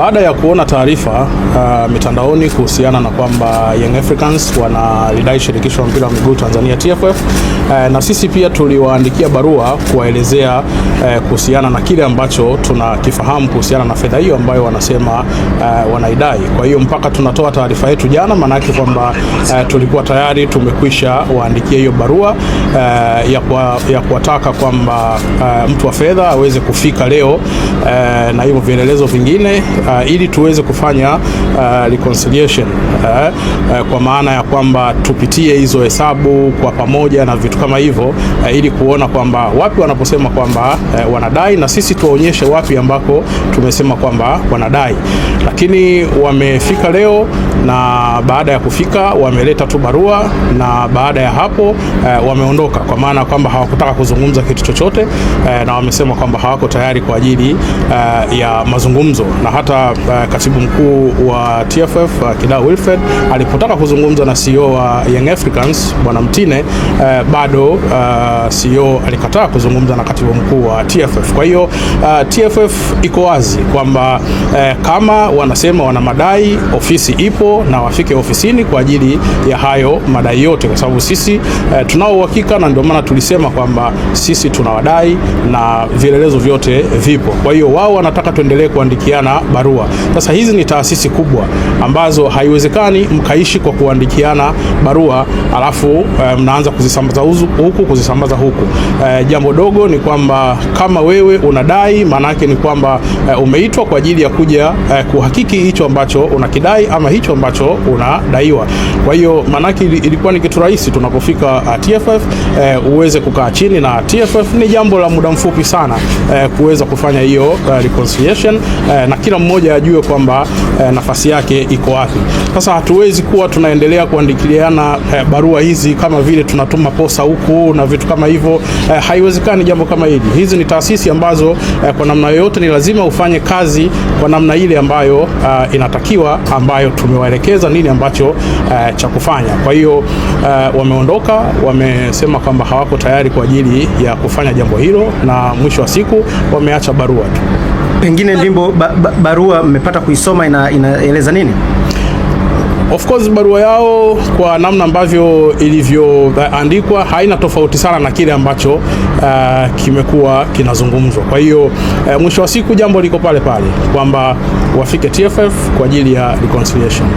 Baada ya kuona taarifa mitandaoni kuhusiana na kwamba Young Africans wanalidai shirikisho la mpira wa miguu Tanzania TFF, na sisi pia tuliwaandikia barua kuwaelezea kuhusiana na kile ambacho tunakifahamu kuhusiana na fedha hiyo ambayo wanasema wanaidai. Kwa hiyo mpaka tunatoa taarifa yetu jana, maana yake kwamba tulikuwa tayari tumekwisha waandikia hiyo barua ya kuwataka kwamba mtu wa fedha aweze kufika leo na hivyo vielelezo vingine ili tuweze kufanya reconciliation kwa maana ya kwamba tupitie hizo hesabu kwa pamoja na vitu kama hivyo ili kuona kwamba wapi wanaposema kwamba wanadai na sisi tuwaonyeshe wapi ambako tumesema kwamba wanadai. Lakini wamefika leo, na baada ya kufika wameleta tu barua, na baada ya hapo wameondoka, kwa maana kwamba hawakutaka kuzungumza kitu chochote, na wamesema kwamba hawako tayari kwa ajili ya mazungumzo. Na hata katibu mkuu wa TFF Kidau Wilfred alipotaka kuzungumza na CEO wa Young Africans Bwana Mtine, bado CEO alikataa kuzungumza na katibu mkuu wa TFF. Kwa hiyo TFF iko wazi kwamba kama wanasema wana madai, ofisi ipo na wafike ofisini kwa ajili ya hayo madai yote, kwa sababu sisi tunao uhakika, na ndio maana tulisema kwamba sisi tunawadai na vielelezo vyote vipo. Kwa hiyo wao wanataka tuendelee kuandikiana barua. Sasa hizi ni taasisi kubwa ambazo haiwezekani mkaishi kwa kuandikiana barua alafu mnaanza kuzisambaza huku kuzisambaza huku. Jambo dogo ni kwamba kama wewe unadai, maana yake ni kwamba umeitwa kwa ajili ya kuja kuhakiki hicho ambacho unakidai ama hicho ambacho unadaiwa. Kwa hiyo maana yake ilikuwa ni kitu rahisi tunapofika TFF uweze kukaa chini na TFF. Ni jambo la muda mfupi sana kuweza kufanya hiyo reconciliation, na kila mmoja ajue kwamba nafasi yake iko wapi. Sasa hatuwezi kuwa tunaendelea kuandikiliana barua hizi kama vile tunatuma posa huku na vitu kama hivyo. Haiwezekani jambo kama hili. Hizi ni taasisi ambazo kwa namna yoyote ni lazima ufanye kazi kwa namna ile ambayo inatakiwa, ambayo tumewaelekeza nini ambacho cha kufanya. Kwa hiyo wameondoka, wamesema kwamba hawako tayari kwa ajili ya kufanya jambo hilo, na mwisho wa siku wameacha barua tu. Pengine ndimbo barua mmepata kuisoma, inaeleza nini? Of course barua yao kwa namna ambavyo ilivyoandikwa haina tofauti sana na kile ambacho kimekuwa kinazungumzwa. Kwa hiyo mwisho wa siku jambo liko pale pale kwamba wafike TFF kwa ajili ya reconciliation.